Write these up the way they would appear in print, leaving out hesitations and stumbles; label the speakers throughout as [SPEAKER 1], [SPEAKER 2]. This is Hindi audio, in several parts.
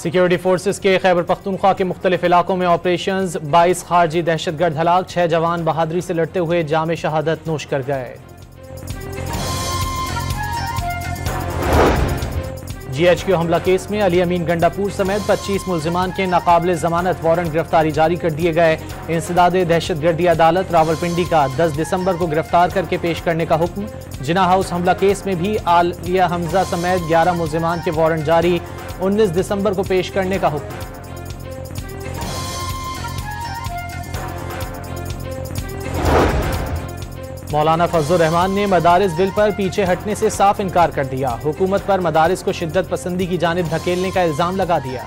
[SPEAKER 1] सिक्योरिटी फोर्सेस के खैबर पख्तूनख्वा के मुख्तलिफ इलाकों में ऑपरेशंस, 22 खारजी दहशतगर्द हलाक, 6 जवान बहादुरी से लड़ते हुए जाम शहादत नोश कर गए। GHQ हमला केस में अली अमीन गंडापुर समेत 25 मुल्जिमान के नाकाबिल जमानत वारंट गिरफ्तारी जारी कर दिए गए। इंसदाद दहशतगर्दी अदालत रावलपिंडी का 10 दिसंबर को गिरफ्तार करके पेश करने का हुक्म। जिना हाउस हमला केस में भी आलिया हमजा समेत 11 मुल्जिमान के वारंट जारी, 19 दिसंबर को पेश करने का हुक्म। मौलाना फजलुर रहमान ने मदारिस बिल पर पीछे हटने से साफ इनकार कर दिया। हुकूमत पर मदारिस को शिद्दत पसंदी की जानिब धकेलने का इल्जाम लगा दिया।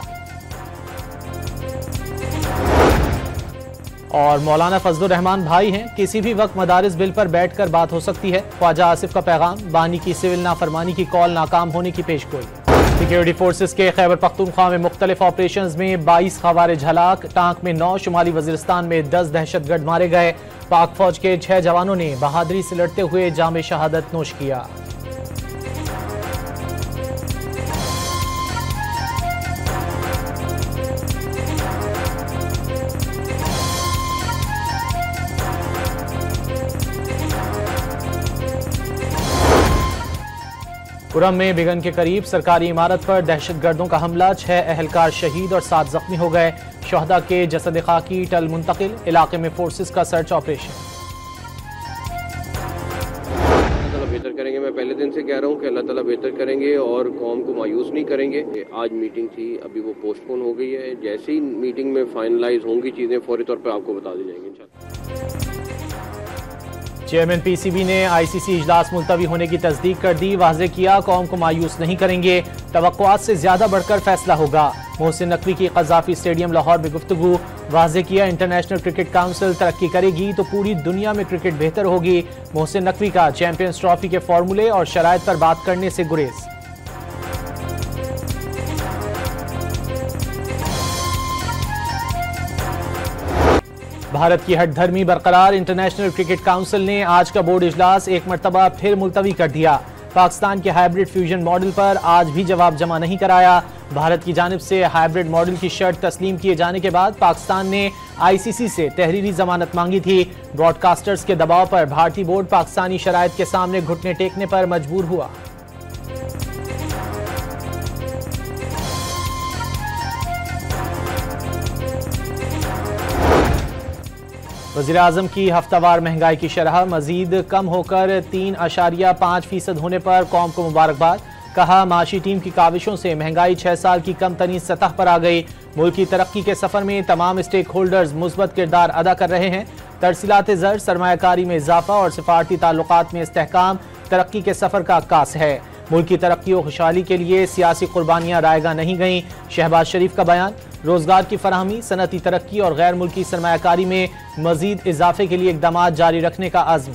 [SPEAKER 1] और मौलाना फजलुर रहमान भाई हैं, किसी भी वक्त मदारिस बिल पर बैठकर बात हो सकती है। ख्वाजा आसिफ का पैगाम, बानी की सिविल नाफरमानी की कॉल नाकाम होने की पेशगोई। सिक्योरिटी फोर्सेस के खैबर पख्तूनख्वा में मुख्तलिफ ऑपरेशंस में 22 खवारिज हलाक, टांक में 9, शुमाली वजीरिस्तान में 10 दहशतगर्द मारे गए। पाक फौज के 6 जवानों ने बहादुरी से लड़ते हुए जाम शहादत नोश किया। उरम में बिगन के करीब सरकारी इमारत पर दहशतगर्दों का हमला, 6 अहलकार शहीद और 7 जख्मी हो गए। शहदा के जसद खाकी टल मुंतकिल, इलाके में फोर्सेस का सर्च ऑपरेशन।
[SPEAKER 2] अल्लाह ताला बेहतर करेंगे। मैं पहले दिन से कह रहा हूँ कि अल्लाह ताला बेहतर करेंगे और कौम को मायूस नहीं करेंगे। आज मीटिंग थी, अभी वो पोस्टपोन हो गई है। जैसे ही मीटिंग में फाइनलाइज होंगी चीज़ें फौरी तौर पर आपको बता दी जाएंगी इंशाल्लाह।
[SPEAKER 1] चेयरमैन PCB ने ICC इजलास मुलतवी होने की तस्दीक कर दी। वाज़े किया, कौम को मायूस नहीं करेंगे, तवक्कुआत से ज्यादा बढ़कर फैसला होगा। मोहसिन नकवी की क़ज़ाफ़ी स्टेडियम लाहौर में गुफ्तगू। वाज़े किया, इंटरनेशनल क्रिकेट काउंसिल तरक्की करेगी तो पूरी दुनिया में क्रिकेट बेहतर होगी। मोहसिन नकवी का चैंपियंस ट्रॉफी के फॉर्मूले और शराइत पर बात करने से गुरेज। भारत की हठधर्मी बरकरार, इंटरनेशनल क्रिकेट काउंसिल ने आज का बोर्ड इजलास एक मरतबा फिर मुलतवी कर दिया। पाकिस्तान के हाइब्रिड फ्यूजन मॉडल पर आज भी जवाब जमा नहीं कराया। भारत की जानिब से हाइब्रिड मॉडल की शर्त तस्लीम किए जाने के बाद पाकिस्तान ने ICC से तहरीरी जमानत मांगी थी। ब्रॉडकास्टर्स के दबाव पर भारतीय बोर्ड पाकिस्तानी शराइत के सामने घुटने टेकने पर मजबूर हुआ। वज़ीर आज़म की हफ्तावार महंगाई की शरह मजीद कम होकर 3.5% होने पर कौम को मुबारकबाद। कहा, माशी टीम की काविशों से महंगाई 6 साल की कम तरीन सतह पर आ गई। मुल्क की तरक्की के सफर में तमाम स्टेक होल्डर्स मुस्बत किरदार अदा कर रहे हैं। तरसीलात ज़र, सरमायाकारी में इजाफा और सिफारती ताल्लुकात में इस्तेहकाम तरक्की के सफर का अक्कास है। मुल्क की तरक्की और खुशहाली के लिए सियासी कुर्बानियां रायगा नहीं गईं। शहबाज शरीफ का बयान। रोजगार की फराहमी, सनती तरक्की और गैर मुल्की सरमायाकारी में मजीद इजाफे के लिए इकदाम जारी रखने का अज़्म।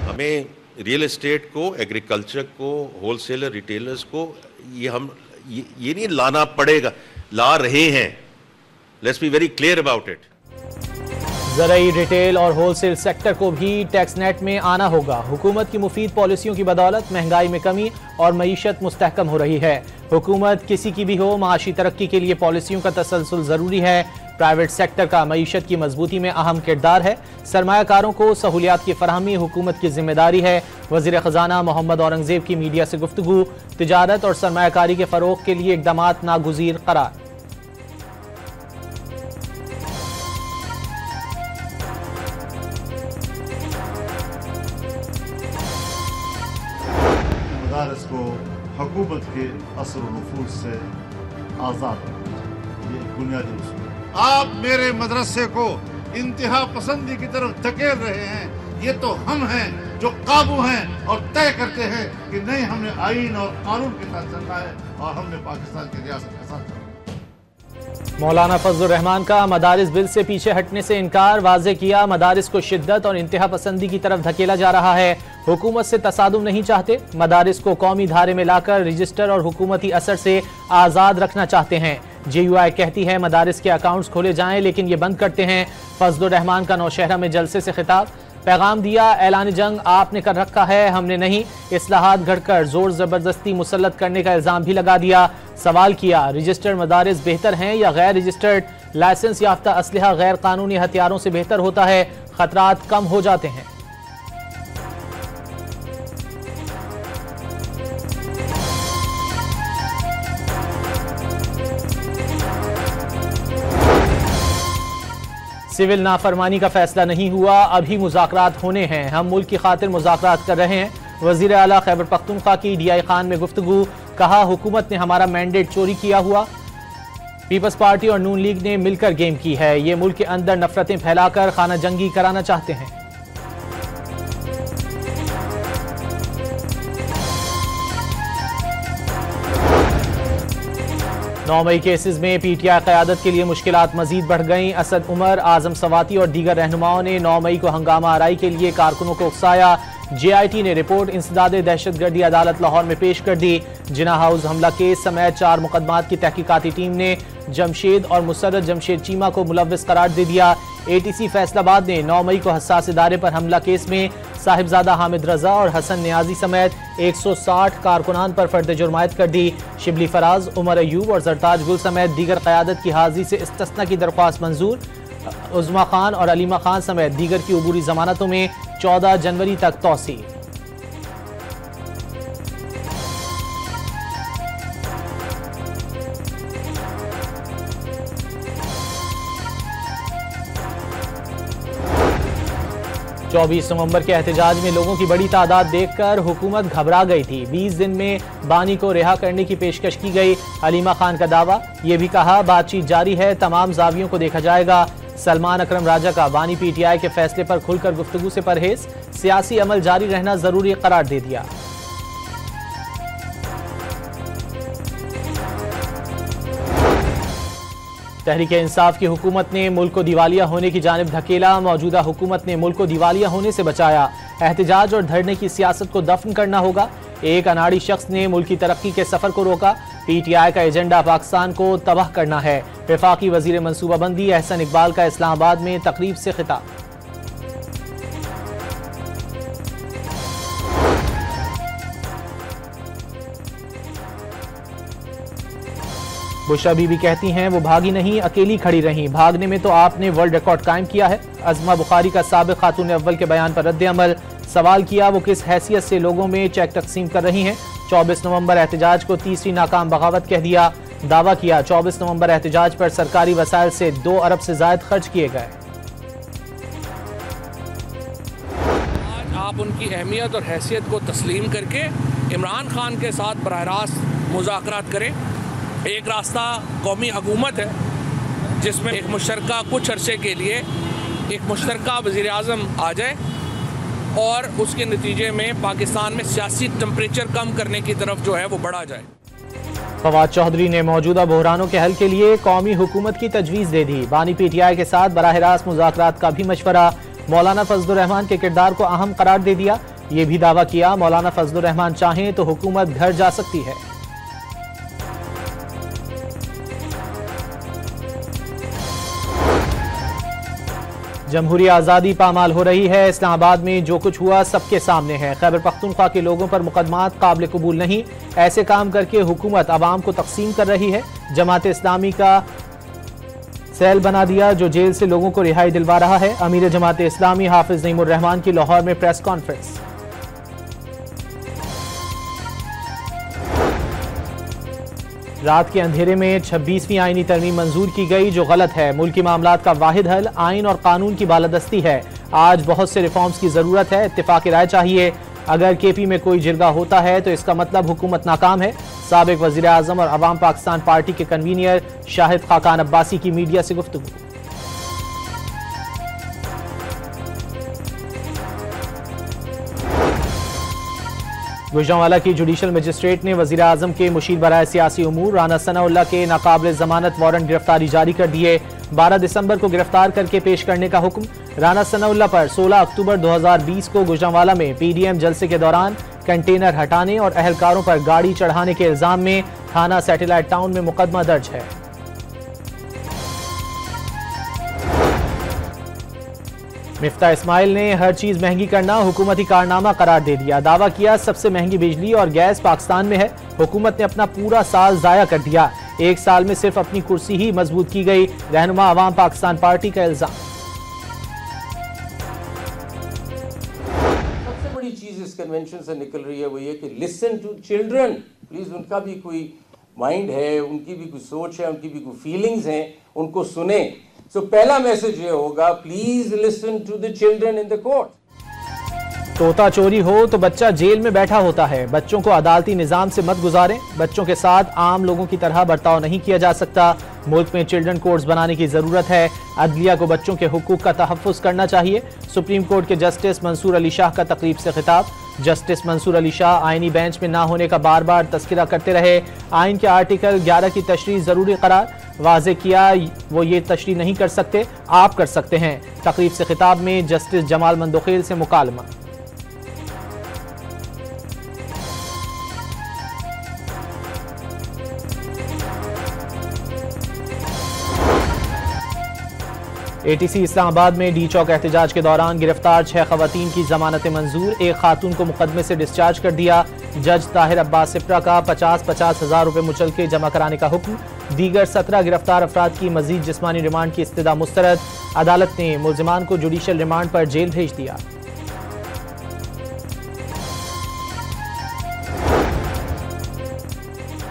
[SPEAKER 3] हमें रियल एस्टेट को, एग्रीकल्चर को, होलसेलर रिटेलर्स को ये नहीं लाना पड़ेगा, ला रहे हैं। Let's be very clear about it.
[SPEAKER 1] ज़राई, रिटेल और होलसेल सेक्टर को भी टैक्स नेट में आना होगा। हुकूमत की मुफीद पॉलिसियों की बदौलत महंगाई में कमी और मईशत मुस्तहकम हो रही है। हुकूमत किसी की भी हो, माशी तरक्की के लिए पॉलिसियों का तसलसल ज़रूरी है। प्राइवेट सेक्टर का मईशत की मजबूती में अहम किरदार है। सरमायाकारों को सहूलियात की फराहमी हुकूमत की जिम्मेदारी है। वज़ीर ख़जाना मोहम्मद औरंगज़ेब की मीडिया से गुफ्तगू। तिजारत और सरमायाकारी के फ़रोग़ के लिए इक़दामात नागुज़ीर करार।
[SPEAKER 4] मदारस को हुकूमत के असर और नफूज़ से आज़ाद रखना, ये बुनियादी उसूल है। आप मेरे मदरसे को इंतहा पसंदी की तरफ धकेल रहे हैं। ये तो हम हैं जो काबू हैं और तय करते हैं कि नहीं, हमने आईन और कानून के साथ चलना है और हमने पाकिस्तान की रियासत के साथ चलना है।
[SPEAKER 1] मौलाना फजलुर रहमान का मदारिस बिल से पीछे हटने से इनकार। वाज़े किया, मदारिस को शिद्दत और इंतहा पसंदी की तरफ धकेला जा रहा है। हुकूमत से तसादुम नहीं चाहते, मदारिस को कौमी धारे में लाकर रजिस्टर और हुकूमती असर से आज़ाद रखना चाहते हैं। JUI कहती है मदारिस के अकाउंट्स खोले जाएं लेकिन ये बंद करते हैं। फजलुर रहमान का नौशहरा में जलसे से खिताब। पैगाम दिया, ऐलान जंग आपने कर रखा है, हमने नहीं। इस्लाहात घड़कर जोर जबरदस्ती मुसल्लत करने का इल्जाम भी लगा दिया। सवाल किया, रजिस्टर्ड मदारिस बेहतर हैं या गैर रजिस्टर्ड? लाइसेंस याफ्ता असलहा गैर कानूनी हथियारों से बेहतर होता है, खतरात कम हो जाते हैं। सिविल नाफरमानी का फैसला नहीं हुआ, अभी मुज़ाकरात होने हैं, हम मुल्क की खातिर मुज़ाकरात कर रहे हैं। वज़ीर आला खैबर पख्तूनख्वा की DI खान में गुफ्तगू, कहा हुकूमत ने हमारा मैंडेट चोरी किया हुआ। पीपल्स पार्टी और नून लीग ने मिलकर गेम की है, ये मुल्क के अंदर नफरतें फैलाकर खाना जंगी कराना चाहते हैं। 9 मई केसेस में PTI क़यादत के लिए मुश्किलात मजीद बढ़ गईं। असद उमर, आजम सवाती और दीगर रहनुमाओं ने 9 मई को हंगामा आराई के लिए कारकुनों को उकसाया। JIT ने रिपोर्ट इंसदाद दहशतगर्दी अदालत लाहौर में पेश कर दी। जिना हाउस हमला केस समेत 4 मुकदमात की तहकीकाती टीम ने जमशेद और मुसर्रत जमशेद चीमा को मुलव्विस करार दे दिया। ATC फैसलाबाद ने 9 मई को हसास इदारे पर हमला केस में साहिबजादा हामिद रजा और हसन नियाजी समेत 160 कारकुनान पर फर्द जुर्मायत कर दी। शिबली फराज, उमर अयूब और जरताज गुल समेत दीगर क़यादत की हाजिरी से इस्तिस्ना की दरख्वास्त मंजूर। उज़मा खान और अलीमा खान समेत दीगर की उबूरी जमानतों में 14 जनवरी तक तौसी। चौबीस नवंबर के एहतजाज में लोगों की बड़ी तादाद देखकर हुकूमत घबरा गई थी। 20 दिन में बानी को रिहा करने की पेशकश की गई। अलीमा खान का दावा, ये भी कहा बातचीत जारी है, तमाम जावियों को देखा जाएगा। सलमान अकरम राजा का बानी PTI के फैसले पर खुलकर गुफ्तगू से परहेज, सियासी अमल जारी रहना जरूरी करार दे दिया। तहरीक इंसाफ की हुकूमत ने मुल्क को दिवालिया होने की जानिब धकेला। मौजूदा हुकूमत ने मुल्क को दिवालिया होने से बचाया। एहतजाज और धरने की सियासत को दफन करना होगा। एक अनाड़ी शख्स ने मुल्क की तरक्की के सफर को रोका। PTI का एजेंडा पाकिस्तान को तबाह करना है। वफाकी वजीर मनसूबाबंदी एहसन इकबाल का इस्लामाबाद में तकरीब से खिताब। बुशरा बीबी कहती हैं वो भागी नहीं, अकेली खड़ी रहीं। भागने में तो आपने वर्ल्ड रिकॉर्ड कायम किया है। अज़मा बुखारी का साबिक़ खातून अव्वल के बयान पर रद्द अमल। सवाल किया, वो किस हैसियत से लोगों में चेक तकसीम कर रही हैं। 24 नवंबर एहतजाज को तीसरी नाकाम बगावत कह दिया। दावा किया 24 नवंबर एहतजाज पर सरकारी वसाइल से 2 अरब से ज़ायद खर्च किए गए।
[SPEAKER 5] आज आप उनकी अहमियत और हैसियत को तस्लीम करके इमरान खान के साथ बराह रास्त मुज़ाकरात करें। एक रास्ता कौमी हुकूमत है जिसमें एक मुश्तरका कुछ अरसे के लिए एक मुश्तरका वज़ीर आज़म आ जाए और उसके नतीजे में पाकिस्तान में सियासी टेम्परेचर कम करने की तरफ जो है वो बढ़ा जाए।
[SPEAKER 1] फवाद चौधरी ने मौजूदा बहरानों के हल के लिए कौमी हुकूमत की तजवीज़ दे दी। बानी PTI के साथ बराह रास्त मुज़ाकरात का भी मशवरा। मौलाना फजलुर रहमान के किरदार को अहम करार दे दिया। ये भी दावा किया मौलाना फजलुर रहमान चाहें तो हुकूमत घर जा सकती है। जमहूरी आज़ादी पामाल हो रही है। इस्लामाबाद में जो कुछ हुआ सबके सामने है। खैबर पख्तूनख्वा के लोगों पर मुकदमात काबिल कबूल नहीं। ऐसे काम करके हुकूमत अवाम को तकसीम कर रही है। जमात इस्लामी का सेल बना दिया जो जेल से लोगों को रिहाई दिलवा रहा है। अमीर जमात इस्लामी हाफिज नईमुर रहमान की लाहौर में प्रेस कॉन्फ्रेंस। रात के अंधेरे में 26वीं आईनी तरमीम मंजूर की गई जो गलत है। मुल्की मामलात का वाहिद हल आइन और कानून की बालादस्ती है। आज बहुत से रिफॉर्म्स की जरूरत है। इत्तेफाक राय चाहिए। अगर KP में कोई जिरगा होता है तो इसका मतलब हुकूमत नाकाम है। साबिक वजीर आजम और अवाम पाकिस्तान पार्टी के कन्वीनियर शाहिद खाकान अब्बासी की मीडिया से गुफ्तगू। गुजरांवाला की जुडिशल मजिस्ट्रेट ने वजीर आजम के मुशीर बराए सियासी उमूर राना सनाउल्लाह के नाकाबिल जमानत वारंट गिरफ्तारी जारी कर दिए। 12 दिसंबर को गिरफ्तार करके पेश करने का हुक्म। राना सनाउल्लाह पर 16 अक्टूबर 2020 को गुजरांवाला में PDM जलसे के दौरान कंटेनर हटाने और अहलकारों पर गाड़ी चढ़ाने के इल्जाम में थाना सैटेलाइट टाउन में मुकदमा दर्ज है। मिफ्ता इस्माइल ने हर चीज महंगी करना हुकूमती कारनामा करार दे दिया। दावा किया सबसे महंगी बिजली और गैस पाकिस्तान में है। हुकूमत ने अपना पूरा साल जाया कर दिया। एक साल में सिर्फ अपनी कुर्सी ही मजबूत की गई। रहनुमा अवाम पाकिस्तान पार्टी का इल्जाम।
[SPEAKER 6] सबसे बड़ी चीज इस कन्वेंशन से निकल रही है वो ये कि लिसन टू चिल्ड्रन। प्लीज उनका भी कोई माइंड है, उनकी भी कोई सोच है, उनकी भी कोई फीलिंग्स हैं, उनको सुने। सो पहला मैसेज ये होगा, please listen to the children in the court.
[SPEAKER 1] तोता चोरी हो तो बच्चा जेल में बैठा होता है। बच्चों को अदालती निजाम से मत गुजारें। बच्चों के साथ आम लोगों की तरह बर्ताव नहीं किया जा सकता। मुल्क में चिल्ड्रन कोर्ट्स बनाने की जरूरत है। अदलिया को बच्चों के हुकूक का तहफ़्फ़ुज़ करना चाहिए। सुप्रीम कोर्ट के जस्टिस मंसूर अली शाह का तकरीब से खिताब। जस्टिस मंसूर अली शाह आईनी बेंच में ना होने का बार बार तस्करा करते रहे। आइन के आर्टिकल 11 की तशरीह जरूरी करार। वाज़े किया वो ये तशरीह नहीं कर सकते, आप कर सकते हैं। तकरीब से खिताब में जस्टिस जमाल मंदोखेल से मुकालमा। ATC इस्लामाबाद में डी चौक एहतजाज के दौरान गिरफ्तार 6 खवातीन की जमानत मंजूर। एक खातून को मुकदमे से डिस्चार्ज कर दिया। जज ताहिर अब्बास सिप्रा का 50-50 हज़ार रुपये मुचलके जमा कराने का हुक्म। दीगर 17 गिरफ्तार अफराद की मजीद जिस्मानी रिमांड की इस्तदा मुस्तरद। अदालत ने मुल्जिमान को जुडिशल रिमांड पर जेल भेज दिया।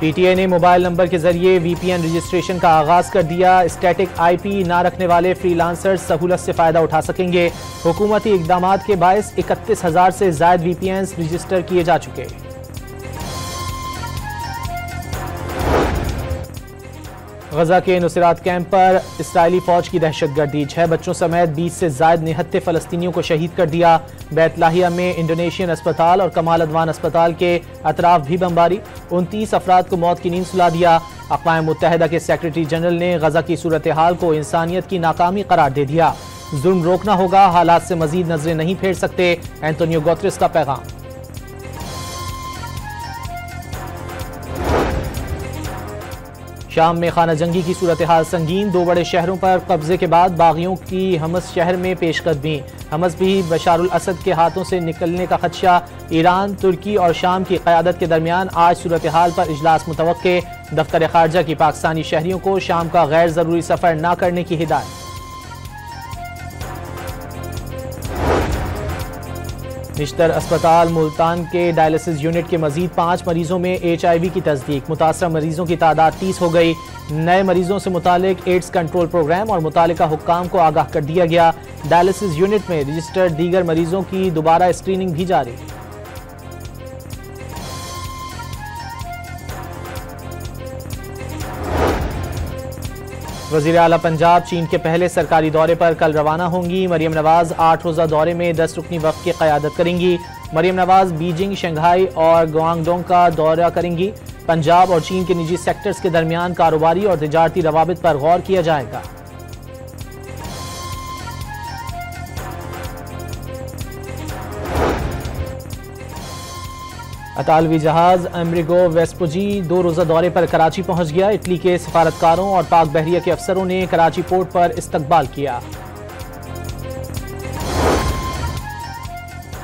[SPEAKER 1] PTI ने मोबाइल नंबर के जरिए VPN रजिस्ट्रेशन का आगाज कर दिया। स्टैटिक IP ना रखने वाले फ्रीलांसर्स सहूलत से फायदा उठा सकेंगे। हुकूमती इकदामात के बायस 31,000 से ज्यादा VPNs रजिस्टर किए जा चुके। गजा के नुसरात कैंप पर इसराइली फौज की दहशतगर्दी। 6 बच्चों समेत 20 से ज्यादा निहत्ते फलस्तीनियों को शहीद कर दिया। बैतलाहिया में इंडोनेशियन अस्पताल और कमाल अदवान अस्पताल के अतराफ भी बमबारी। 29 अफराद को मौत की नींद सुला दिया। अक़वाम मुत्तहिदा के सेक्रेटरी जनरल ने गजा की सूरत हाल को इंसानियत की नाकामी करार दे दिया। जुल्म रोकना होगा, हालात से मजीद नजरें नहीं फेर सकते। एंटोनियो गुतेरेस का पैगाम। शाम में खाना जंगी की सूरत हाल संगीन। 2 बड़े शहरों पर कब्जे के बाद बागियों की हमस शहर में पेशकदमी। हमस भी बशारुल असद के हाथों से निकलने का खदशा। ईरान, तुर्की और शाम की क़यादत के दरमियान आज सूरत हाल पर इजलास मुतवक्के। दफ्तर खारजा की पाकिस्तानी शहरियों को शाम का गैर ज़रूरी सफ़र न करने की हिदायत। निश्तर अस्पताल मुल्तान के डायलिसिस यूनिट के मजीद 5 मरीजों में HIV की तस्दीक। मुतासर मरीजों की तादाद 30 हो गई। नए मरीजों से मुतालिक एड्स कंट्रोल प्रोग्राम और मुतालिका हुक्काम को आगाह कर दिया गया। डायलिसिस यूनिट में रजिस्टर्ड दीगर मरीजों की दोबारा स्क्रीनिंग भी जारी। वज़ीर आला पंजाब चीन के पहले सरकारी दौरे पर कल रवाना होंगी। मरियम नवाज 8 रोज़ा दौरे में 10 रुकनी वफ़द की क़यादत करेंगी। मरियम नवाज बीजिंग, शंघाई और ग्वांगडोंग का दौरा करेंगी। पंजाब और चीन के निजी सेक्टर्स के दरमियान कारोबारी और तिजारती रवाबित पर गौर किया जाएगा। अतालवी जहाज अमेरिगो वेस्पुजी 2 रोज़ा दौरे पर कराची पहुंच गया। इटली के सफारतकारों और पाक बहरिया के अफसरों ने कराची पोर्ट पर इस्तकबाल किया।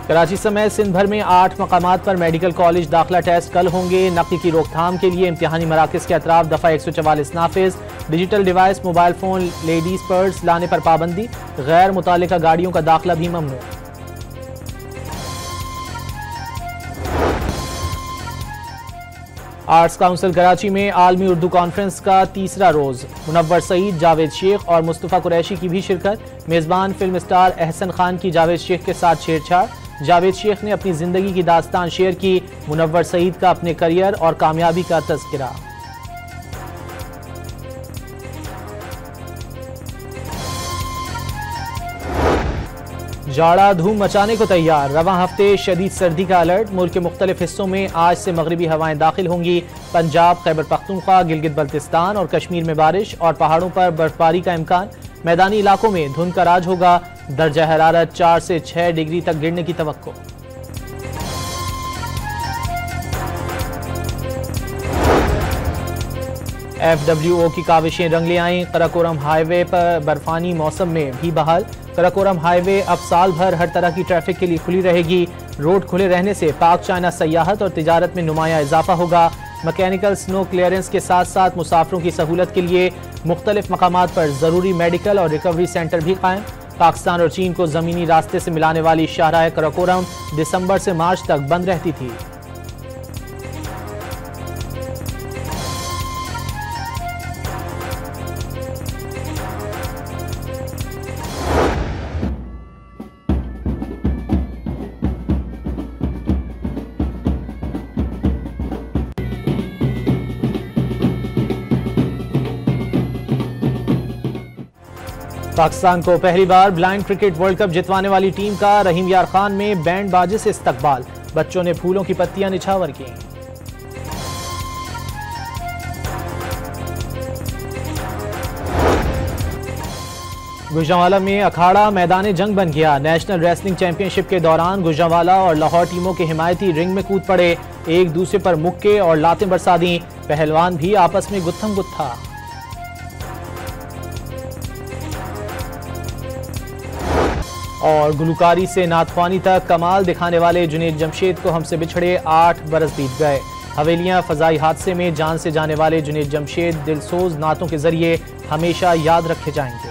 [SPEAKER 1] कराची समेत सिंध भर में 8 मकामात पर मेडिकल कॉलेज दाखिला टेस्ट कल होंगे। नकली की रोकथाम के लिए इम्तिहानी मराकज़ के अतराफ दफ़ा 144 नाफिज। Digital device, mobile phone, ladies purse लाने पर पाबंदी। गैर मुतालिका गाड़ियों का दाखिला भी ममनू। आर्ट्स काउंसिल कराची में आलमी उर्दू कॉन्फ्रेंस का तीसरा रोज। मुनव्वर सईद, जावेद शेख और मुस्तफ़ा कुरैशी की भी शिरकत। मेज़बान फिल्म स्टार अहसन खान की जावेद शेख के साथ छेड़छाड़। जावेद शेख ने अपनी जिंदगी की दास्तान शेयर की। मुनव्वर सईद का अपने करियर और कामयाबी का तज़किरा। जाड़ा धूम मचाने को तैयार। रवां हफ्ते शदीद सर्दी का अलर्ट। मुल्क के मुख्तलिफ हिस्सों में आज से मगरिबी हवाएं दाखिल होंगी। पंजाब, खैबर पख्तूनख्वा, गिलगित बल्तिस्तान और कश्मीर में बारिश और पहाड़ों पर बर्फबारी का इम्कान। मैदानी इलाकों में धुंध का राज होगा। दर्जा हरारत 4 से 6 डिग्री तक गिरने की तवक्को। FWO की काविशें रंग ले आईं। कराकोरम हाईवे पर बर्फानी मौसम में भी बहाल। कराकोरम हाईवे अब साल भर हर तरह की ट्रैफिक के लिए खुली रहेगी। रोड खुले रहने से पाक चाइना सयाहत और तिजारत में नुमाया इजाफा होगा। मैकेनिकल स्नो क्लियरेंस के साथ साथ मुसाफिरों की सहूलत के लिए मुख्तलिफ मकामात पर जरूरी मेडिकल और रिकवरी सेंटर भी कायम। पाकिस्तान और चीन को जमीनी रास्ते से मिलाने वाली शाहराह कराकोरम दिसंबर से मार्च तक बंद रहती थी। पाकिस्तान को पहली बार ब्लाइंड क्रिकेट वर्ल्ड कप जितवाने वाली टीम का रहीम यार खान में बैंड बाजे से इस्तकबाल। बच्चों ने फूलों की पत्तियां निछावर की। गुजरांवाला में अखाड़ा मैदान जंग बन गया। नेशनल रेसलिंग चैंपियनशिप के दौरान गुजरांवाला और लाहौर टीमों के हिमायती रिंग में कूद पड़े। एक दूसरे पर मुक्के और लातें बरसा दी। पहलवान भी आपस में गुत्थम गुत्था। और गुलकारी से नातख्वानी तक कमाल दिखाने वाले जुनैद जमशेद को हमसे बिछड़े 8 बरस बीत गए। हवेलियां फजाई हादसे में जान से जाने वाले जुनैद जमशेद दिलसोज नातों के जरिए हमेशा याद रखे जाएंगे।